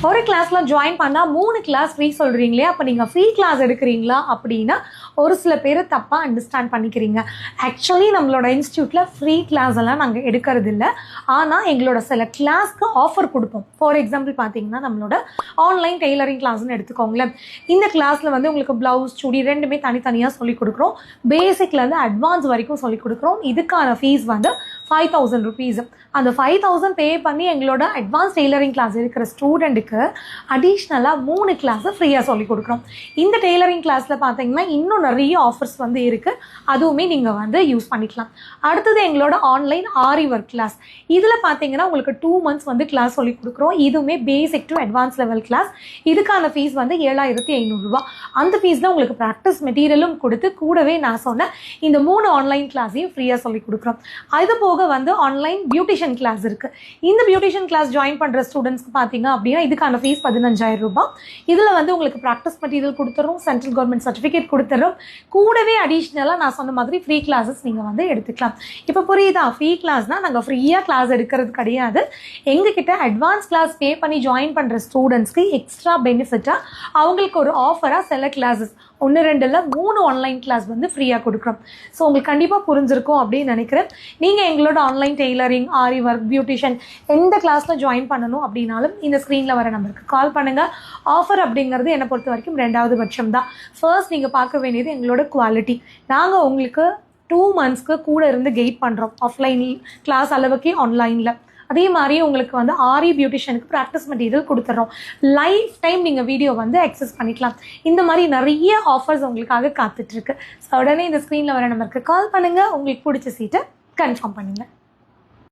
ஒரு கிளாஸ்ல ஜாயின் பண்ணா 3 கிளாஸ் ஃப்ரீ சொல்றீங்களே, அப்ப நீங்க ஃப்ரீ கிளாஸ் எடுக்கிறீங்களா அப்படின்னா ஒரு சில பேர் தப்பா அண்டர்ஸ்டாண்ட் பண்ணிக்கிறீங்க. ஆக்சுவலி நம்மளோட இன்ஸ்டியூட்ல ஃப்ரீ கிளாஸ் எல்லாம் நாங்க எடுக்கிறது இல்லை. ஆனா எங்களோட சில கிளாஸ்க்கு ஆஃபர் கொடுப்போம். ஃபார் எக்ஸாம்பிள் பார்த்தீங்கன்னா நம்மளோட ஆன்லைன் டெய்லரிங் கிளாஸ்ன்னு எடுத்துக்கோங்களேன். இந்த கிளாஸ்ல வந்து உங்களுக்கு பிளவுஸ் சுடி ரெண்டுமே தனித்தனியாக சொல்லிக் கொடுக்குறோம். பேசிக்ல இருந்து அட்வான்ஸ் வரைக்கும் சொல்லிக் கொடுக்குறோம். இதுக்கான ஃபீஸ் வந்து 5000 rupees. அந்த 5000 பே பண்ணி எங்களோட அட்வான்ஸ் டெய்லரிங் கிளாஸ் இருக்கிற ஸ்டூடெண்ட்டுக்கு அடிஷ்னலாக 3 கிளாஸை ஃப்ரீயாக சொல்லிக் கொடுக்குறோம். இந்த டெய்லரிங் கிளாஸில் பார்த்தீங்கன்னா இன்னும் நிறைய ஆஃபர்ஸ் வந்து இருக்குது. அதுவுமே நீங்கள் வந்து யூஸ் பண்ணிக்கலாம். அடுத்தது எங்களோட ஆன்லைன் ஆரி ஒர்க் கிளாஸ். இதில் பார்த்தீங்கன்னா உங்களுக்கு 2 months வந்து கிளாஸ் சொல்லிக் கொடுக்குறோம். இதுவுமே basic to advance level class. இதுக்கான ஃபீஸ் வந்து 7500 ரூபா. அந்த ஃபீஸில் உங்களுக்கு ப்ராக்டிஸ் மெட்டீரியலும் கொடுத்து கூடவே நான் சொன்ன இந்த 3 ஆன்லைன் கிளாஸையும் ஃப்ரீயாக சொல்லிக் கொடுக்குறோம். அது போக வந்து ஆன்லைன் பியூட்டிஷியன் கிளாஸ் இருக்கு. இந்த பியூட்டிஷியன் கிளாஸ் ஜாயின் பண்ற ஸ்டூடெண்ட்ஸ்க்கு பாத்தீங்க அப்படின்னா இதுக்கான ஃபீஸ் 15000 ரூபாய். இதுல வந்து உங்களுக்கு ப்ராக்டிஸ் மெட்டீரியல் கொடுத்துறோம், சென்ட்ரல் கவர்மெண்ட் சர்டிஃபிகேட் கொடுத்துறோம். கூடவே அடிஷ்னலா நான் சொன்ன மாதிரி ஃப்ரீ கிளாஸஸ் நீங்க வந்து எடுத்துக்கலாம். இப்போ புரியுதா? ஃப்ரீ கிளாஸ்னா நாங்க ஃப்ரீயா கிளாஸ் எடுக்கிறது கிடையாது. எங்ககிட்ட அட்வான்ஸ் கிளாஸ் பே பண்ணி ஜாயின் பண்ற ஸ்டூடெண்ட்ஸ்க்கு எக்ஸ்ட்ரா பெனிஃபிட்டா அவங்களுக்கு ஒரு ஆஃபரா சில கிளாஸஸ் 1 2 இல்ல 3 ஆன்லைன் கிளாஸ் வந்து ஃப்ரீயாக கொடுக்குறோம். ஸோ உங்களுக்கு கண்டிப்பாக புரிஞ்சிருக்கும் அப்படின்னு நினைக்கிறேன். நீங்கள் எங்களோட ஆன்லைன் டெய்லரிங், ஆரி ஒர்க், பியூட்டிஷியன் எந்த கிளாஸில் ஜாயின் பண்ணணும் அப்படின்னாலும் இந்த ஸ்க்ரீனில் வர நம்பருக்கு கால் பண்ணுங்கள். ஆஃபர் அப்படிங்கிறது என்னை பொறுத்த வரைக்கும் 2வது பட்சம் தான். ஃபர்ஸ்ட் நீங்கள் பார்க்க வேண்டியது எங்களோட குவாலிட்டி. நாங்கள் உங்களுக்கு 2 monthsக்கு கூட இருந்து கைட் பண்ணுறோம். ஆஃப்லைன் கிளாஸ் அளவுக்கு ஆன்லைனில். அதே மாதிரி உங்களுக்கு வந்து ஆரி பியூட்டிஷியனுக்கு ப்ராக்டிஸ் மெட்டீரியல் கொடுத்துட்றோம். லைஃப் டைம் நீங்கள் வீடியோ வந்து அக்சஸ் பண்ணிக்கலாம். இந்த மாதிரி நிறைய ஆஃபர்ஸ் உங்களுக்காக காத்துட்ருக்கு. ஸோ உடனே இந்த ஸ்க்ரீனில் வர நம்பருக்கு கால் பண்ணுங்கள். உங்களுக்கு பிடிச்ச சீட்டை கன்ஃபார்ம் பண்ணுங்கள்.